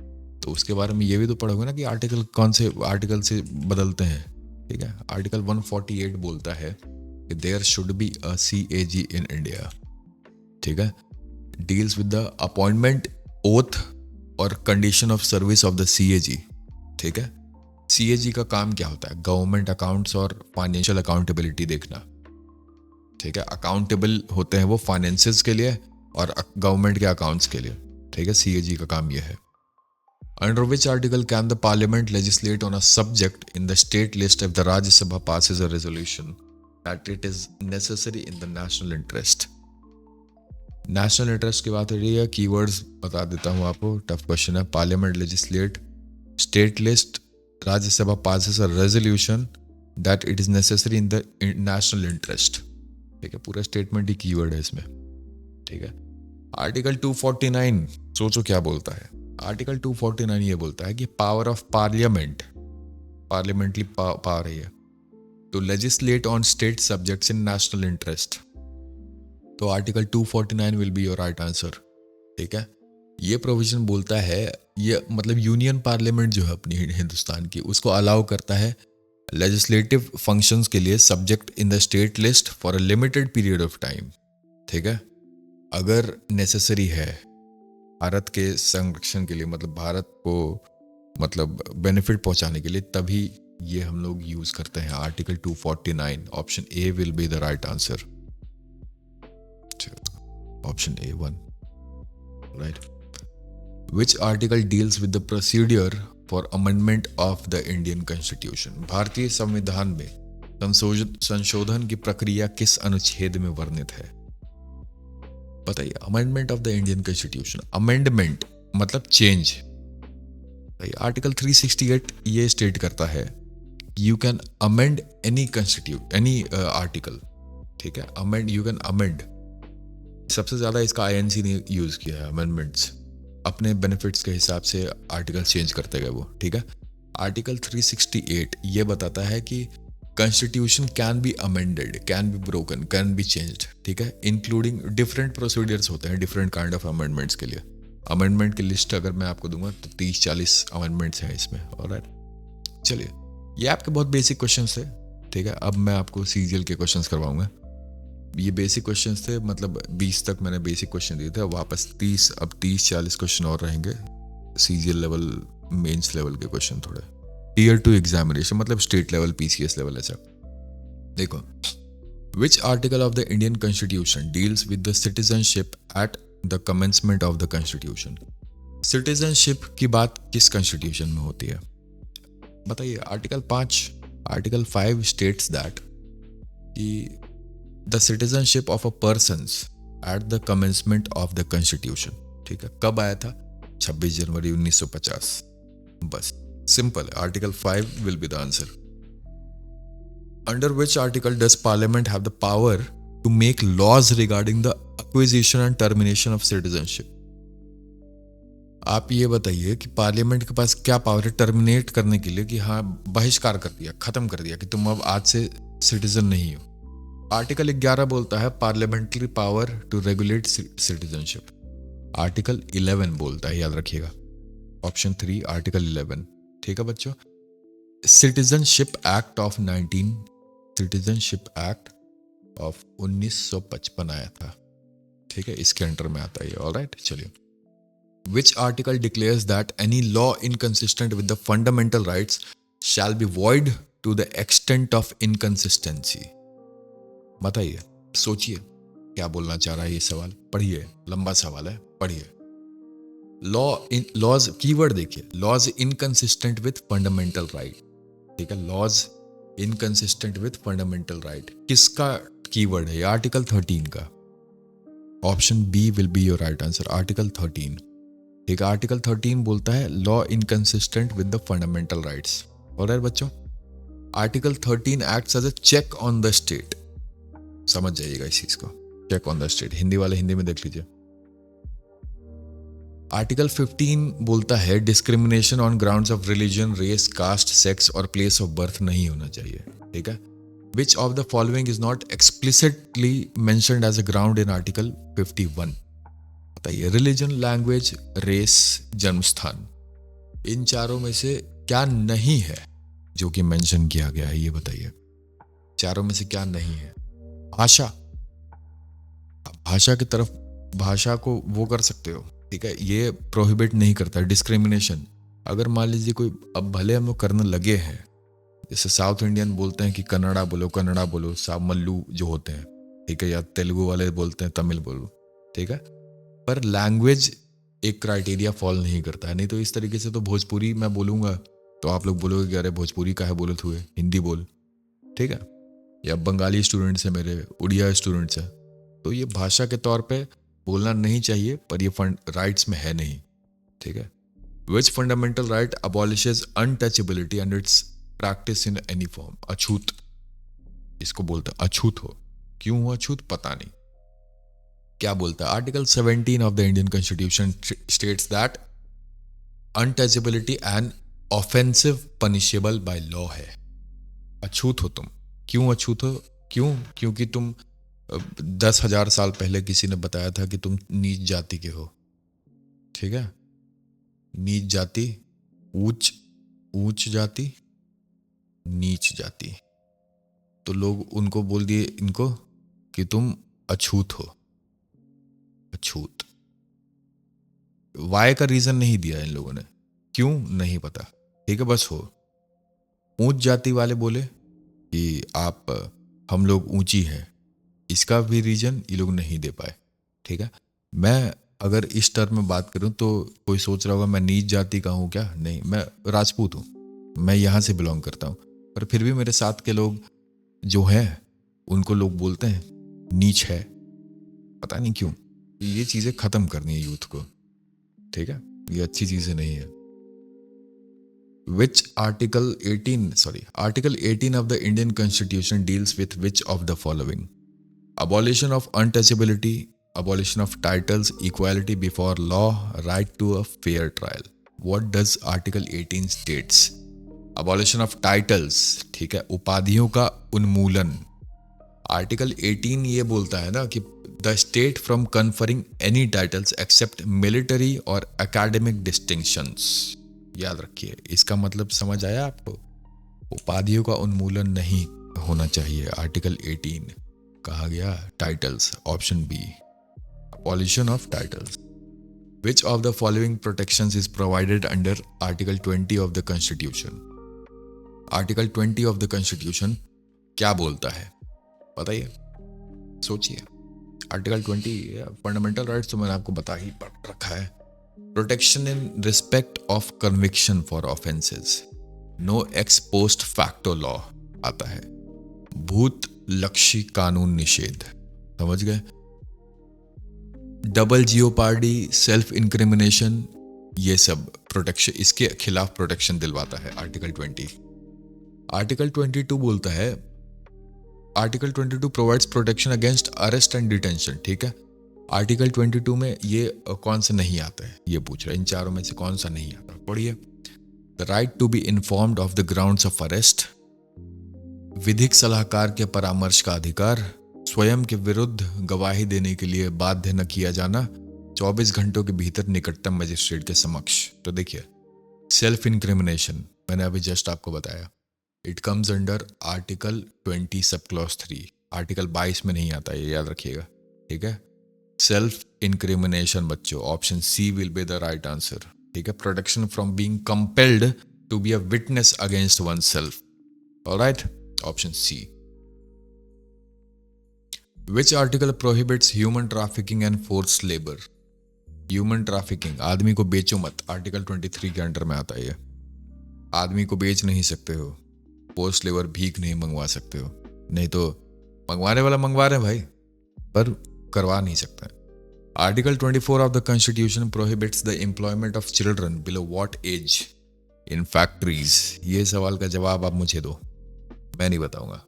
तो उसके बारे में ये भी तो पढ़ोगे ना कि आर्टिकल कौन से आर्टिकल से बदलते हैं, ठीक है। आर्टिकल 148 बोलता है कि there should be a CAG in India, ठीक है। Deals with the appointment, oath और condition of service of the CAG, ठीक है। CAG का काम क्या होता है? गवर्नमेंट अकाउंट्स और फाइनेंशियल अकाउंटेबिलिटी देखना, ठीक है। अकाउंटेबल होते हैं वो फाइनेंसेस के लिए और गवर्नमेंट के अकाउंट्स के लिए, ठीक है। CAG का काम यह है। Under which article can the parliament legislate on a subject in the state list if the Rajya Sabha passes a resolution that it is necessary in the national interest? National interest की बात हो रही है, keywords बता देता हूँ आपको, tough question है। Parliament legislate, state list, Rajya Sabha passes a resolution that it is necessary in the national interest, ठीक है। पूरा स्टेटमेंट ही कीवर्ड है इसमें, ठीक है। आर्टिकल 249 सोचो क्या बोलता है। आर्टिकल 249 ये बोलता है कि power of parliament, parliamentary power है to legislate on state subjects in national interest. तो article 249 will be your right answer, ठीक है। ये प्रोविजन बोलता है, ये मतलब यूनियन पार्लियामेंट जो है अपनी हिंदुस्तान की, उसको अलाउ करता है लेजिस्लेटिव फंक्शंस के लिए subject in the state list for a limited period of time, ठीक है। अगर नेसेसरी है भारत के संरक्षण के लिए, मतलब भारत को मतलब बेनिफिट पहुंचाने के लिए, तभी ये हम लोग यूज करते हैं article 249। Option A will be the right answer, option A1, right. Which article deals with the procedure for amendment of the Indian constitution? भारतीय संविधान में संशोधन की प्रक्रिया किस अनुच्छेद में वर्णित है? बताइए। Amendment of the Indian constitution, amendment मतलब चेंज। आर्टिकल 368 ये स्टेट करता है you can amend any any article, ठीक है। Amend, you can amend. सबसे ज्यादा इसका INC ने यूज किया है, अमेंडमेंट्स, अपने बेनिफिट्स के हिसाब से आर्टिकल चेंज करते गए वो, ठीक है। आर्टिकल 368 ये बताता है कि constitution can be amended, can be broken, can be changed, ठीक है, इंक्लूडिंग डिफरेंट प्रोसीडियर्स होते हैं डिफरेंट काइंड ऑफ अमेंडमेंट्स के लिए। अमेंडमेंट की लिस्ट अगर मैं आपको दूंगा तो 30-40 अमेंडमेंट्स हैं इसमें, ऑलराइट। चलिए, ये आपके बहुत बेसिक क्वेश्चन थे, ठीक है। अब मैं आपको CGL के क्वेश्चंस करवाऊंगा। ये बेसिक क्वेश्चंस थे, मतलब 20 तक मैंने बेसिक क्वेश्चन दिए थे, अब वापस 30, अब 30-40 क्वेश्चन और रहेंगे सीजीएल लेवल, मेंस लेवल के क्वेश्चन थोड़े, टीयर 2 एग्जामिनेशन, मतलब स्टेट लेवल, पीसीएस लेवल ऐसा। देखो, विच article of the Indian constitution deals with the citizenship at the commencement of the constitution? Citizenship की बात किस कॉन्स्टिट्यूशन में होती है बताइए? आर्टिकल 5, आर्टिकल 5 स्टेट्स दैट कि the citizenship of a persons at the commencement of the constitution. ठीक है, कब आया था? 26 जनवरी 1950। बस, simple, article 5 will be the answer. Under which article does parliament have the power to make laws regarding the acquisition and termination of citizenship? आप ये बताइए कि पार्लियामेंट के पास क्या पावर है टर्मिनेट करने के लिए, कि हाँ बहिष्कार कर दिया, खत्म कर दिया कि तुम अब आज से सिटीजन नहीं हो। आर्टिकल 11 बोलता है parliamentary power to regulate citizenship. Article 11 बोलता है, याद रखिएगा, ऑप्शन 3 आर्टिकल 11। ठीक है बच्चों, सिटीजनशिप एक्ट ऑफ 1955 आया था। ठीक है, इसके अंडर में आता है। ऑलराइट, चलिए। Which article declares that any law inconsistent with the fundamental rights shall be void to the extent of inconsistency? बताइए, सोचिए क्या बोलना चाह रहा है ये सवाल। पढ़िए, लंबा सवाल है, पढ़िए। लॉज कीवर्ड देखिए, laws inconsistent with fundamental right. ठीक है, laws inconsistent with fundamental right किसका कीवर्ड है? आर्टिकल 13 का। Option B will be your right answer, article 13। ठीक है, आर्टिकल 13 बोलता है law inconsistent with the fundamental rights. Alright बच्चों, article 13 acts as a check on the state. समझ जाइएगा इस चीज को, check on the state. Hindi वाले हिंदी में देख लीजिए। आर्टिकल 15 बोलता है discrimination on grounds of religion, race, caste, sex और प्लेस ऑफ बर्थ नहीं होना चाहिए। ठीक है, which of the following is not explicitly mentioned as a ground in article 51? बताइए, रिलीजन, लैंग्वेज, रेस, जन्मस्थान, इन चारों में से क्या नहीं है जो कि मेंशन किया गया है? ये बताइए, चारों में से क्या नहीं है? भाषा, भाषा की तरफ, भाषा को वो कर सकते हो। ठीक है, ये प्रोहिबिट नहीं करता। डिस्क्रिमिनेशन, अगर मान लीजिए कोई, अब भले हम लोग करने लगे हैं, जैसे साउथ इंडियन बोलते हैं कि कन्नड़ा बोलो, कन्नड़ा बोलो, मल्लू जो होते हैं, ठीक है, या तेलुगु वाले बोलते हैं तमिल बोलो। ठीक है, पर लैंग्वेज एक क्राइटेरिया फॉलो नहीं करता है। नहीं तो इस तरीके से तो भोजपुरी मैं बोलूंगा तो आप लोग बोलोगे कि अरे भोजपुरी काहे बोलत हुए, हिंदी बोल। ठीक है, या बंगाली स्टूडेंट्स हैं मेरे, उड़िया स्टूडेंट्स हैं, तो ये भाषा के तौर पे बोलना नहीं चाहिए, पर ये राइट्स में है नहीं। ठीक है, which fundamental right abolishes untouchability and its practice in any form? अछूत, इसको बोलते हैं अछूत हो। क्यों हो अछूत पता नहीं, क्या बोलता है? Article 17 of the Indian constitution states that untouchability and offensive punishable by law है। अछूत हो तुम। क्यों अछूत हो? क्यों? क्योंकि तुम 10,000 साल पहले किसी ने बताया था कि तुम नीच जाति के हो। ठीक है, नीच जाति, ऊंच जाति, नीच जाति, तो लोग उनको बोल दिए इनको कि तुम अछूत हो। अछूत, वाई का रीजन नहीं दिया इन लोगों ने, क्यों नहीं पता। ठीक है, बस हो। ऊंच जाति वाले बोले कि आप, हम लोग ऊंची हैं, इसका भी रीजन ये लोग नहीं दे पाए। ठीक है, मैं अगर इस टर्म में बात करूं तो कोई सोच रहा होगा मैं नीच जाति का हूं क्या? नहीं, मैं राजपूत हूं, मैं यहां से बिलोंग करता हूं, पर फिर भी मेरे साथ के लोग जो हैं उनको लोग बोलते हैं नीच है। पता नहीं क्यों। ये चीजें खत्म करनी है यूथ को। ठीक है, ये अच्छी चीजें नहीं है। Which article 18 of the Indian Constitution deals with which of the following? Abolition of untouchability, abolition of titles, equality before law, right to a fair trial. What does Article 18 states? Abolition of titles, ठीक है, उपाधियों का उन्मूलन। Article 18 ये बोलता है ना कि the state from conferring any titles except military और एकेडमिक डिस्टिंक्शंस। याद रखिए, इसका मतलब समझ आया आपको? उपाधियों का उन्मूलन नहीं होना चाहिए। आर्टिकल 18 कहा गया titles, option B, abolition of titles. Which of the following protections is provided under Article 20 of the Constitution? Article 20 of the Constitution क्या बोलता है, बताइए, सोचिए। आर्टिकल 20 फंडामेंटल राइट्स तो मैंने आपको बता ही रखा है। Protection in respect of conviction for offences, no ex post facto law आता है, भूत लक्षी कानून निषेध, समझ गए, डबल जियोपार्डी, सेल्फ इंक्रिमिनेशन, ये सब प्रोटेक्शन, इसके खिलाफ प्रोटेक्शन दिलवाता है आर्टिकल 20। आर्टिकल 22 बोलता है, article 22 provides protection against arrest and detention, ठीक है। आर्टिकल 22 में ये कौन सा नहीं आता है, ये पूछ रहा है, इन चारों में से कौन सा नहीं आता, पढ़िए। The right to be informed of the grounds of arrest, विधिक सलाहकार के परामर्श का अधिकार, स्वयं के विरुद्ध गवाही देने के लिए बाध्य न किया जाना, 24 घंटों के भीतर निकटतम मजिस्ट्रेट के समक्ष। तो देखिए, सेल्फ इंक्रिमिनेशन मैंने अभी जस्ट आपको बताया, it comes under article 20 sub clause 3, article 22 में नहीं आता, ये याद रखिएगा, ठीक है। सेल्फ इंक्रिमिनेशन बच्चों, option C will be the right answer, ठीक है। Protection from being compelled to be a witness against one self, alright, option C. Which article prohibits human trafficking and forced labour, human trafficking, आदमी को बेचो मत, article 23 के under में आता है ये। आदमी को बेच नहीं सकते हो, पोस्ट लेबर भीख नहीं मंगवा सकते हो, नहीं तो मंगवाने वाला मंगवा रहे भाई, पर करवा नहीं सकता। Article 24 of the constitution prohibits the employment of children below what age in factories. ये सवाल का जवाब आप मुझे दो, मैं नहीं बताऊंगा।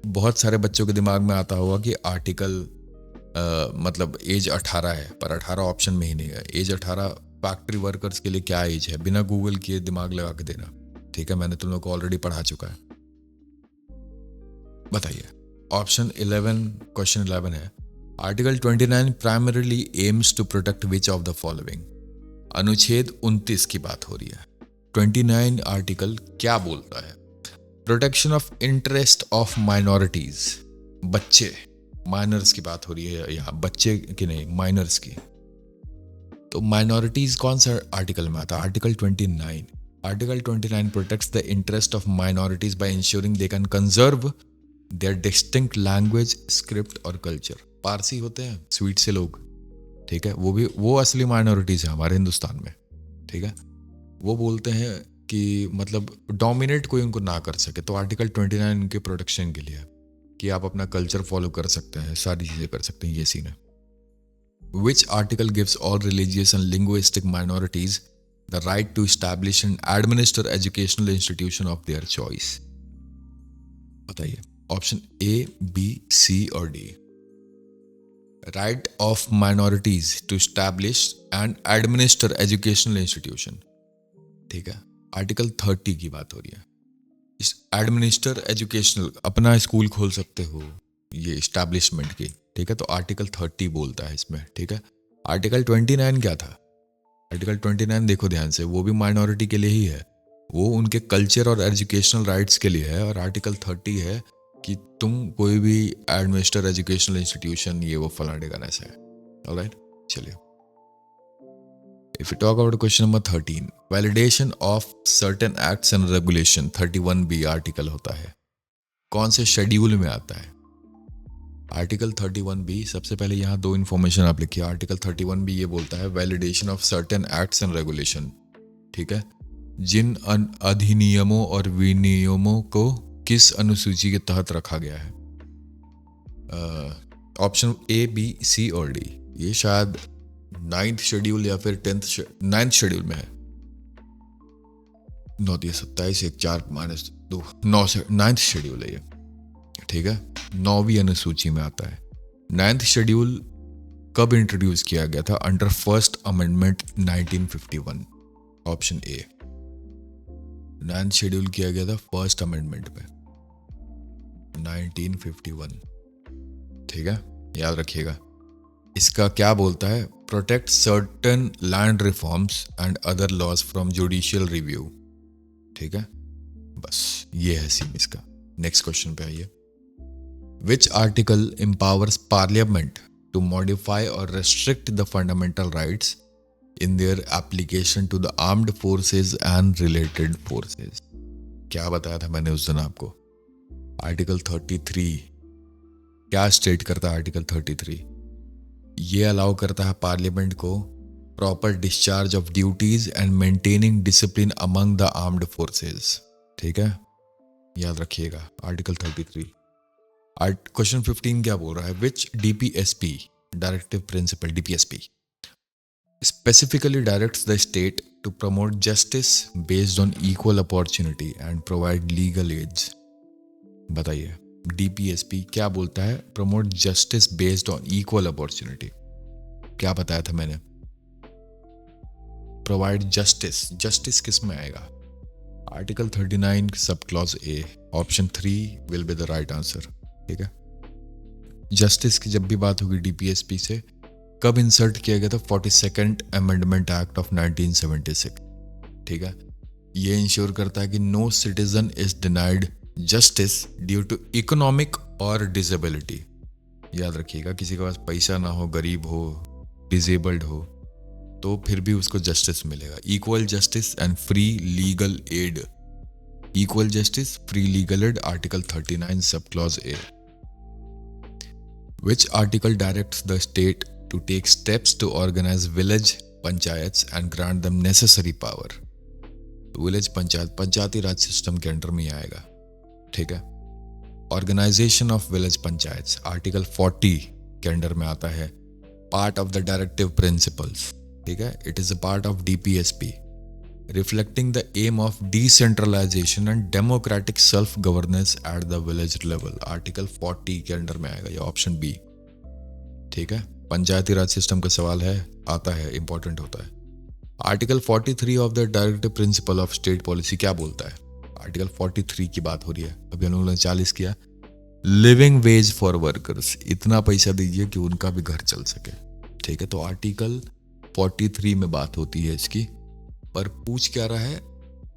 बहुत सारे बच्चों के दिमाग में आता होगा कि आर्टिकल मतलब एज 18 है, पर 18 ऑप्शन में ही नहीं है। एज 18 फैक्ट्री वर्कर्स के लिए क्या एज है, बिना गूगल किए दिमाग लगा के देना, ठीक है, मैंने तुम लोग को ऑलरेडी पढ़ा चुका है। बताइए, ऑप्शन 11, क्वेश्चन 11 है, article 29 primarily aims to protect which of the following. अनुच्छेद 29 की बात हो रही है। 29 आर्टिकल क्या बोलता है? Protection of interest of minorities, बच्चे, माइनर्स की बात हो रही है यहाँ, बच्चे की नहीं, माइनर्स की। तो माइनॉरिटीज कौन सा आर्टिकल में आता है? Article 29। Article 29 protects the interest of minorities by insuring they can conserve their distinct language, script और कल्चर। पारसी होते हैं स्वीट से लोग, ठीक है, वो असली माइनॉरिटीज है हमारे हिंदुस्तान में, ठीक है। वो बोलते हैं कि मतलब डोमिनेट कोई उनको ना कर सके, तो आर्टिकल 29 उनके प्रोटेक्शन के लिए है कि आप अपना कल्चर फॉलो कर सकते हैं, सारी चीज़ें कर सकते हैं, ये सीन है। Which article gives all religious and linguistic minorities the right to establish and administer educational institution of their choice? बताइए, ऑप्शन ए, बी, सी और D. Right of minorities to establish and administer educational institution, ठीक है, article 30 की बात हो रही है। इस एडमिनिस्टर एजुकेशनल, अपना स्कूल खोल सकते हो, ये एस्टैब्लिशमेंट की, ठीक है, तो आर्टिकल 30 बोलता है इसमें, ठीक है। आर्टिकल 29 क्या था? आर्टिकल 29 देखो ध्यान से, वो भी माइनॉरिटी के लिए ही है, वो उनके कल्चर और एजुकेशनल राइट्स के लिए है। और आर्टिकल 30 है कि तुम कोई भी एडमिनिस्टर एजुकेशनल इंस्टीट्यूशन, ये वो फलाने का ऐसा है, ऑलराइट। चलिए, if we talk about question number 13, validation of certain acts and regulation, 31B article होता है, कौन से शेड्यूल में आता है? आर्टिकल 31B, सबसे पहले यहाँ दो इन्फॉर्मेशन आप लिखिए। आर्टिकल 31B ये बोलता है validation of certain acts and regulation, ठीक है, जिन अधिनियमों और विनियमों को किस अनुसूची के तहत रखा गया है। ऑप्शन ए, बी, सी और डी। ये शायद 9th शेड्यूल या फिर 9th शेड्यूल में है। 9 × 27 1 4 - 2 9 से 9th शेड्यूल है ये, ठीक है, 9वीं अनुसूची में आता है। 9th शेड्यूल कब इंट्रोड्यूस किया गया था? Under first amendment 1951, option A. 9th schedule किया गया था फर्स्ट अमेंडमेंट में 1951, ठीक है, याद रखिएगा। इसका क्या बोलता है? Protect certain land reforms and other laws from judicial review, ठीक है, बस ये है सीन इसका। नेक्स्ट क्वेश्चन पे आइए। Which article empowers Parliament to modify or restrict the fundamental rights in their application to the armed forces and related forces? क्या बताया था मैंने उस दिन आपको? आर्टिकल 33 क्या स्टेट करता है? आर्टिकल 33 ये अलाउ करता है पार्लियामेंट को proper discharge of duties and maintaining discipline among the armed forces. ठीक है, याद रखिएगा आर्टिकल 33। क्वेश्चन 15 क्या बोल रहा है? Which DPSP directive principle DPSP specifically directs the state to promote justice based on equal opportunity and provide legal aids? बताइए DPSP क्या बोलता है? Promote justice based on equal opportunity. क्या बताया था मैंने? प्रोवाइड जस्टिस, जस्टिस किस में आएगा? Article 39 sub clause A, option 3 will be the right answer. ठीक है, जस्टिस की जब भी बात होगी डीपीएसपी से कब इंसर्ट किया गया था? 42nd amendment act of 1976। ठीक है, ये इंश्योर करता है कि no citizen is denied justice due to economic और डिसेबिलिटी। याद रखिएगा, किसी के पास पैसा ना हो, गरीब हो, डिसेबल्ड हो, तो फिर भी उसको जस्टिस मिलेगा। Equal justice and free legal aid, equal justice free legal aid, article 39 sub clause A. Which article directs the state to take steps to organize village panchayats and grant them necessary power? Village panchayat Panchayati Raj system के under में ही आएगा। ठीक है, organisation of village panchayat article 40 के under में आता है, part of the directive principles. ठीक है, it is a part of DPSP reflecting the aim of decentralisation and democratic self governance at the village level. Article 40 के अंडर में आएगा, ये ऑप्शन बी। ठीक है, पंचायती राज सिस्टम का सवाल है, आता है, इंपॉर्टेंट होता है। Article 43 of the directive principle of state policy क्या बोलता है? आर्टिकल 43 की बात हो रही है, अभी हम लोगों ने 40 किया। लिविंग वेज फॉर वर्कर्स, इतना पैसा दीजिए कि उनका भी घर चल सके। ठीक है, तो आर्टिकल 43 में बात होती है इसकी, पर पूछ क्या रहा है?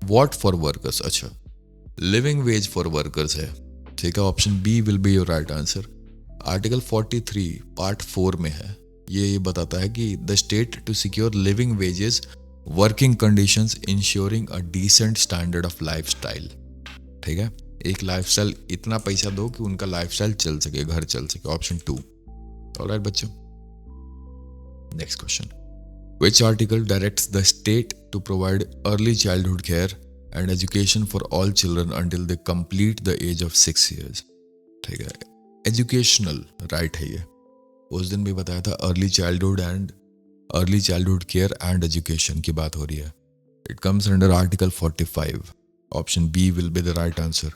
What for workers. अच्छा, लिविंग वेज फॉर वर्कर्स है। ठीक है, option B will be your right answer. Article 43 part 4 में है, ये बताता है कि the state to secure living wages, working conditions, insuring a decent standard of lifestyle. ठीक है, एक लाइफस्टाइल, इतना पैसा दो कि उनका लाइफस्टाइल चल सके, घर चल सके, ऑप्शन 2। ऑलराइट बच्चों, next question. Which article directs the state to provide early childhood care and education for all children until they complete the age of 6 years? ठीक है, एजुकेशनल राइट है ये। उस दिन भी बताया था early childhood care and education की बात हो रही है। It comes under article 45, option B will be the right answer.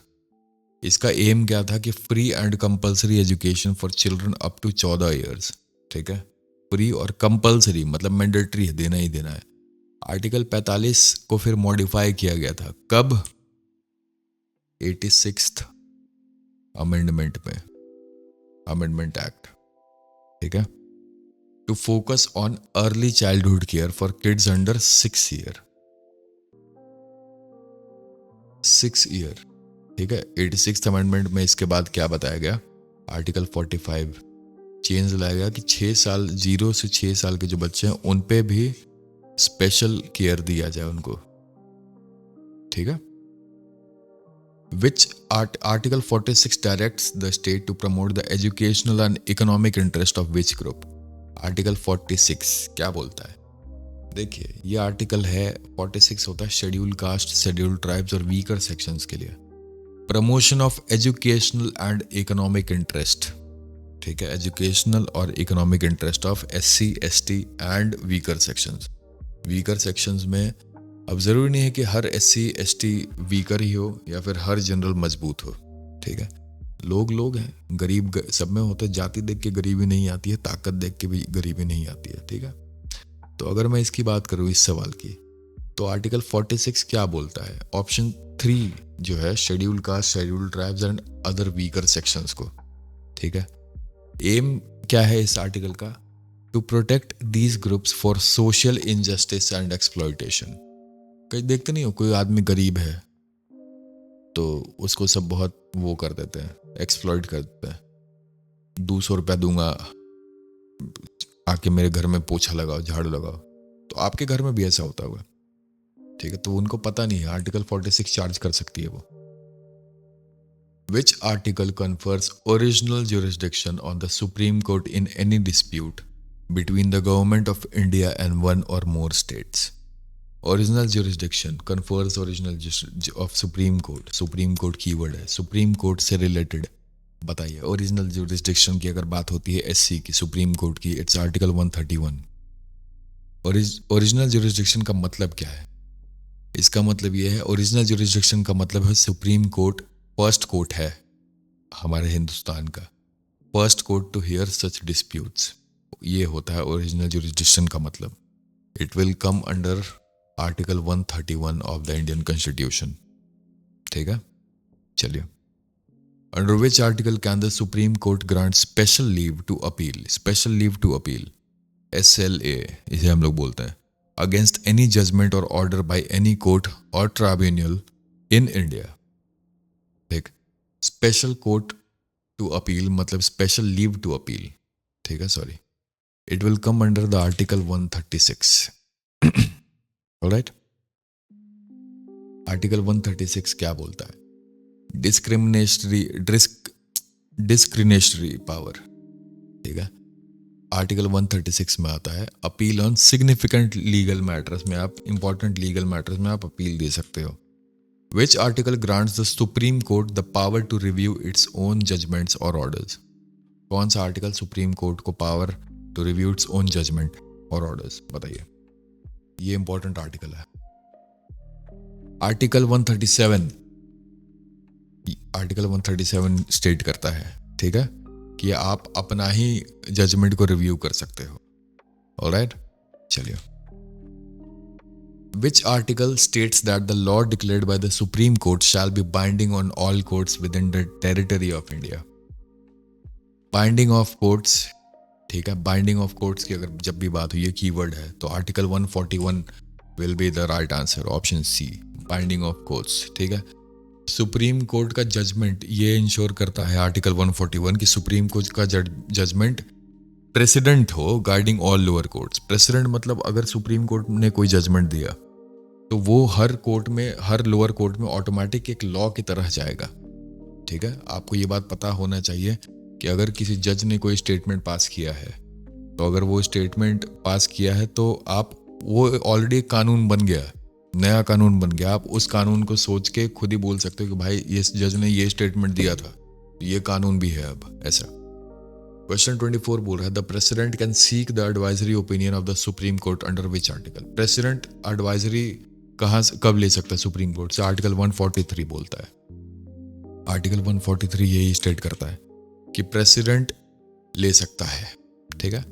इसका एम क्या था? कि free and compulsory education for children up to 14 years. ठीक है, फ्री और कंपल्सरी मतलब मैंडेटरी है, देना ही देना है। आर्टिकल 45 को फिर मॉडिफाई किया गया था, कब? 86th अमेंडमेंट में, अमेंडमेंट एक्ट। ठीक है, to focus on early childhood care for kids under 6 year. 6 year. ठीक है, 86th अमेंडमेंट में इसके बाद क्या बताया गया? आर्टिकल 45 चेंज लाया गया कि 6 साल, 0 से 6 साल के जो बच्चे हैं उन पे भी स्पेशल केयर दिया जाए उनको। ठीक है, which article 46 directs the state to promote the educational and economic interest of which group? Article 46 क्या बोलता है? देखिए, ये आर्टिकल है 46 होता है शेड्यूल कास्ट, शेड्यूल ट्राइब्स और वीकर सेक्शंस के लिए। Promotion of educational and economic interest. ठीक है, एजुकेशनल और economic interest of SC, ST and weaker sections. Weaker sections में अब जरूरी नहीं है कि हर SC, ST वीकर ही हो या फिर हर जनरल मजबूत हो। ठीक है, लोग हैं, गरीब सब में होते, जाति देख के गरीबी नहीं आती है, ताकत देख के भी गरीबी नहीं आती है। ठीक है, तो अगर मैं इसकी बात करूँ इस सवाल की, तो आर्टिकल 46 क्या बोलता है? ऑप्शन 3 जो है, schedule caste, schedule tribes and other weaker sections को। ठीक है, एम क्या है इस आर्टिकल का? To protect these groups for social injustice and exploitation. कहीं देखते नहीं हो, कोई आदमी गरीब है तो उसको सब बहुत वो कर देते हैं, एक्सप्लॉइट कर देते हैं। 200 रुपया दूंगा, आके मेरे घर में पोछा लगाओ, झाड़ू लगाओ। तो आपके घर में भी ऐसा होता होगा, ठीक है। तो उनको पता नहीं है, आर्टिकल 46 चार्ज कर सकती है वो। Which article confers original jurisdiction on the Supreme Court in any dispute between the government of India and one or more states? Original jurisdiction confers original of Supreme Court. Supreme Court keyword है, Supreme Court से related। बताइए, original jurisdiction की अगर बात होती है SC की, supreme court की, इट्स आर्टिकल 131। ओरिजिनल jurisdiction का मतलब क्या है? इसका मतलब ये है, ओरिजिनल jurisdiction का मतलब है सुप्रीम कोर्ट फर्स्ट कोर्ट है हमारे हिंदुस्तान का, first court to hear such disputes. ये होता है ओरिजिनल जुरिस्डिक्शन का मतलब। It will come under article 131 of the Indian constitution, ठीक है। चलिए, under which article can the supreme court grant special leave to appeal? Special leave to appeal, SLA इसे हम लोग बोलते हैं, अगेंस्ट एनी जजमेंट और ऑर्डर बाय एनी कोर्ट और ट्राइब्यूनल इन इंडिया। ठीक, स्पेशल कोर्ट टू अपील मतलब special leave to appeal, ठीक है, sorry. It will come under the article 136। Alright, article 136 क्या बोलता है? डिस्क्रिमिनेटरी पावर, ठीक है। आर्टिकल 136 में आता है appeal on significant legal matters में, आप इंपॉर्टेंट लीगल मैटर्स में आप अपील दे सकते हो। Which article grants the Supreme Court the power to review its own judgments or orders? कौन सा आर्टिकल सुप्रीम कोर्ट को power to review its own judgement और ऑर्डर्स? बताइए, ये इंपॉर्टेंट आर्टिकल है। आर्टिकल 137, आर्टिकल 137 स्टेट करता है, ठीक है, कि आप अपना ही जजमेंट को रिव्यू कर सकते हो। ऑलराइट, चलिए। Which article states that the law declared by the Supreme Court shall be binding on all courts within the territory of India? Binding of courts, ठीक है, binding of courts की अगर जब भी बात हुई, ये कीवर्ड है, तो article 141 will be the right answer, option C, binding of courts, ठीक है। सुप्रीम कोर्ट का जजमेंट ये इंश्योर करता है आर्टिकल 141 की सुप्रीम कोर्ट का जजमेंट प्रेसिडेंट हो guiding all lower courts. President मतलब अगर सुप्रीम कोर्ट ने कोई जजमेंट दिया तो वो हर कोर्ट में, हर लोअर कोर्ट में ऑटोमेटिक एक लॉ की तरह जाएगा, ठीक है। आपको ये बात पता होना चाहिए कि अगर किसी जज ने कोई स्टेटमेंट पास किया है, तो अगर वो स्टेटमेंट पास किया है तो आप, वो ऑलरेडी एक कानून बन गया, नया कानून बन गया। आप उस कानून को सोच के खुद ही बोल सकते हो कि भाई ये जज ने ये स्टेटमेंट दिया था, ये कानून भी है अब, ऐसा। क्वेश्चन 24 बोल रहा है, the president can seek the advisory opinion of the supreme court under which article? President advisory कहाँ से कब ले सकता है सुप्रीम कोर्ट से? आर्टिकल 143 बोलता है। आर्टिकल 143 यही स्टेट करता है कि प्रेसिडेंट ले सकता है, ठीक है।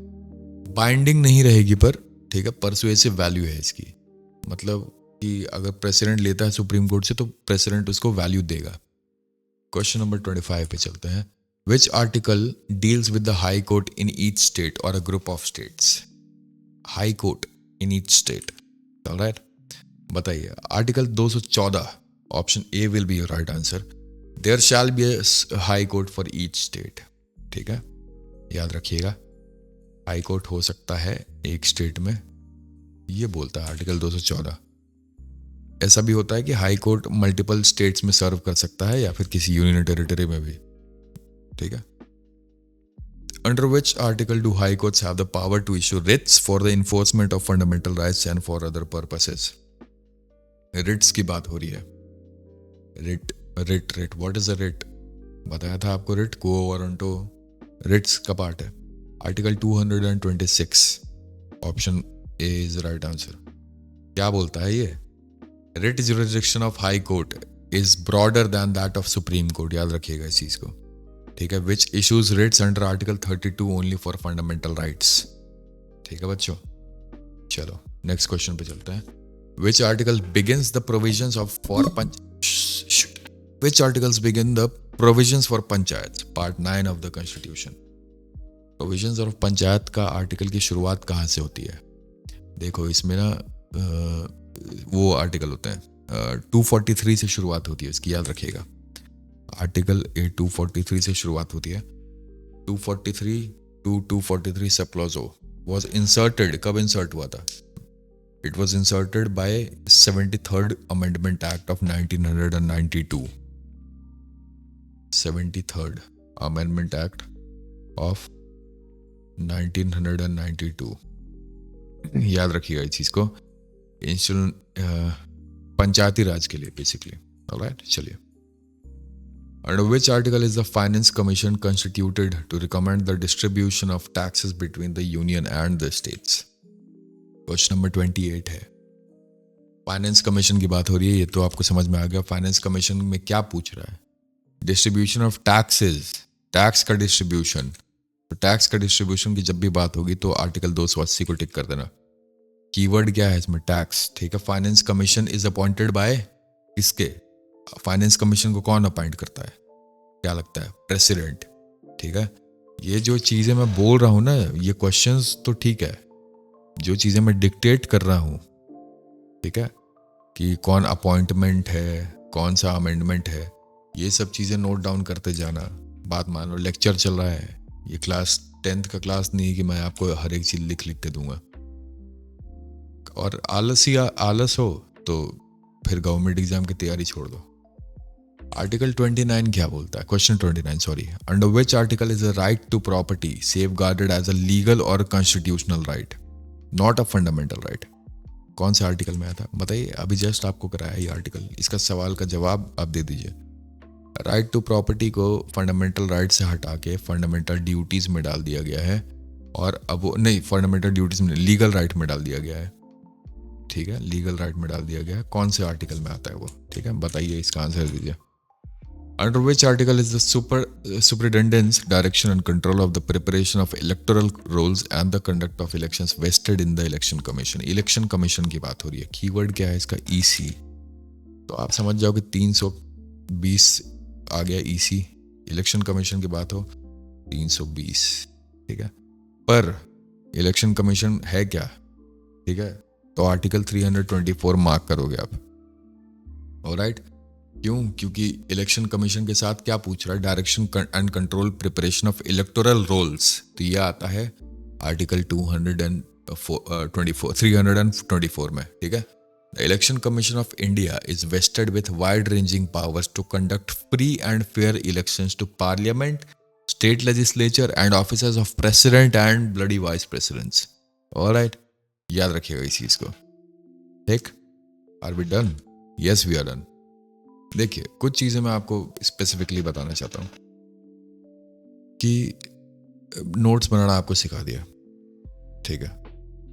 बाइंडिंग नहीं रहेगी पर, ठीक है, परसुएसिव वैल्यू है इसकी, मतलब कि अगर प्रेसिडेंट लेता है सुप्रीम कोर्ट से तो प्रेसिडेंट उसको वैल्यू देगा। क्वेश्चन नंबर 25 पे चलते हैं। Which article deals with the high court in each state or a group of states? High court in each state, all right? बताइए, article 214, option A will be your right answer. There shall be a high court for each state, ठीक है, याद रखिएगा। High court हो सकता है एक state में, ये बोलता है आर्टिकल 214। ऐसा भी होता है कि हाई कोर्ट मल्टीपल स्टेट्स में सर्व कर सकता है या फिर किसी यूनियन टेरिटरी में भी, ठीक है। Under which article do high courts have the power to issue writs for the enforcement of fundamental rights and for other purposes? Writs की बात हो रही है। Writ what is a writ? बताया था आपको, रिट को वारंटो रिट्स का part है। Article 226, option A is right answer. क्या बोलता है ये? Writ jurisdiction of high court is broader than that of supreme court, याद रखिएगा इस चीज को, ठीक है। Which issues writs under article 32 only for fundamental rights, ठीक है बच्चों। चलो नेक्स्ट क्वेश्चन पे चलते हैं। Which article begins the provisions of for which articles begin the provisions for panchayat, part 9 of the constitution. Provisions of panchayat का आर्टिकल की शुरुआत कहाँ से होती है? देखो इसमें ना वो आर्टिकल होते हैं 243 से शुरुआत होती है इसकी, याद रखिएगा। आर्टिकल 243 से शुरुआत होती है। 243 to 243 Saplauso was inserted. कब इंसर्ट हुआ था? It was inserted by 73rd Amendment Act of 1992. 73rd Amendment Act of 1992. याद रखिएगा इस चीज़ को, पंचायती राज के लिए बेसिकली. ऑलराइट, चलिए. Under which article is the Finance Commission constituted to recommend the distribution of taxes between the Union and the states? Question number 28 है. Finance commission की बात हो रही है, ये तो आपको समझ में आ गया. फाइनेंस कमीशन में क्या पूछ रहा है? डिस्ट्रीब्यूशन ऑफ टैक्सेस, टैक्स का डिस्ट्रीब्यूशन. तो टैक्स का डिस्ट्रीब्यूशन की जब भी बात होगी तो आर्टिकल 280 को टिक कर देना. कीवर्ड क्या है इसमें? टैक्स. ठीक है. Finance commission is appointed by किसके? फाइनेंस कमीशन को कौन अपॉइंट करता है? क्या लगता है? प्रेसिडेंट. ठीक है. ये जो चीज़ें मैं बोल रहा हूँ ना, ये क्वेश्चंस तो ठीक है, जो चीज़ें मैं डिक्टेट कर रहा हूँ, ठीक है, कि कौन अपॉइंटमेंट है, कौन सा अमेंडमेंट है, ये सब चीज़ें नोट डाउन करते जाना. बात मान लो लेक्चर चल रहा है, ये क्लास 10th का क्लास नहीं है कि मैं आपको हर एक चीज़ लिख के दूंगा. और आलस हो तो फिर गवर्नमेंट एग्जाम की तैयारी छोड़ दो. आर्टिकल 29 क्या बोलता है? Question 29, sorry. Under which article is a right to property safeguarded as a legal और constitutional right, not a fundamental right? कौन से आर्टिकल में आया था बताइए? अभी जस्ट आपको कराया ये आर्टिकल. इसका सवाल का जवाब आप दे दीजिए. राइट टू प्रॉपर्टी को फंडामेंटल राइट से हटा के फंडामेंटल ड्यूटीज में डाल दिया गया है, और अब वो नहीं, फंडामेंटल ड्यूटीज में, लीगल राइट में डाल दिया गया है. ठीक है, लीगल राइट में डाल दिया गया है. कौन से आर्टिकल में आता है वो? ठीक है, बताइए, इसका आंसर दीजिए. Under which article is the superintendence, direction and control of the preparation of electoral rolls and the conduct of elections vested in the election commission? Election commission की बात हो रही है. कीवर्ड क्या है इसका? EC. तो आप समझ जाओ कि 320 आ गया EC. इलेक्शन कमीशन की बात हो 320. ठीक है, पर इलेक्शन कमीशन है क्या? ठीक है, तो आर्टिकल 324 मार्क करोगे आप. ऑलराइट. क्यों? क्योंकि इलेक्शन कमीशन के साथ क्या पूछ रहा है? Direction and control preparation of electoral rolls. तो ये आता है आर्टिकल 324 में. ठीक है. The election commission of India is vested with wide ranging powers to conduct free and fair elections to parliament, state legislature and officers of president and bloody vice presidents. Alright, याद रखिएगा इस चीज को. ठीक, are we done? Yes, we are done. देखिए, कुछ चीज़ें मैं आपको स्पेसिफिकली बताना चाहता हूँ कि नोट्स बनाना आपको सिखा दिया. ठीक है.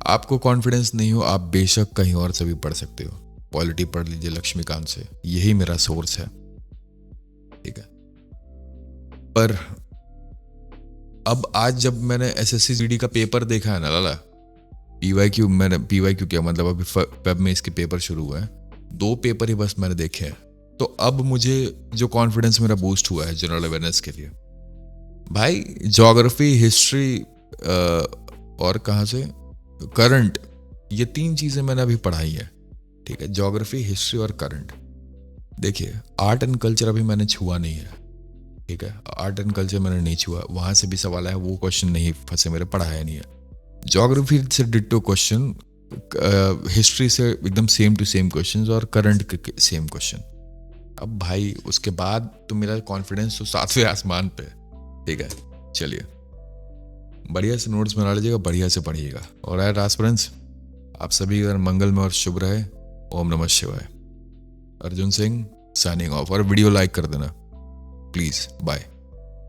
आपको कॉन्फिडेंस नहीं हो, आप बेशक कहीं और से भी पढ़ सकते हो. पॉलिटी पढ़ लीजिए लक्ष्मीकांत से, यही मेरा सोर्स है. ठीक है. पर अब आज जब मैंने SSC का पेपर देखा है ना लाला, PYQ क्या मतलब, अभी फेब में इसके पेपर शुरू हुए हैं, 2 पेपर ही बस मैंने देखे हैं. तो अब मुझे जो कॉन्फिडेंस मेरा बूस्ट हुआ है जनरल अवेयरनेस के लिए, भाई ज्योग्राफी, हिस्ट्री और कहाँ से, करंट, ये 3 चीज़ें मैंने अभी पढ़ाई है. ठीक है, ज्योग्राफी, हिस्ट्री और करंट. देखिए, आर्ट एंड कल्चर अभी मैंने छुआ नहीं है. ठीक है, आर्ट एंड कल्चर मैंने नहीं छुआ, वहाँ से भी सवाल है, वो क्वेश्चन नहीं फंसे मेरे, पढ़ाया नहीं है. ज्योग्राफी से डिट्टो क्वेश्चन, हिस्ट्री से एकदम सेम टू सेम क्वेश्चन, और करंट के सेम क्वेश्चन. अब भाई उसके बाद तो मेरा कॉन्फिडेंस तो 7वें आसमान पे. ठीक है, चलिए, बढ़िया से नोट्स बना लीजिएगा, बढ़िया से पढ़िएगा. और एस्पिरेंट्स, आप सभी अगर मंगल में और शुभ रहे. ओम नमः शिवाय. Arjun Singh signing off. और वीडियो लाइक कर देना प्लीज़. बाय.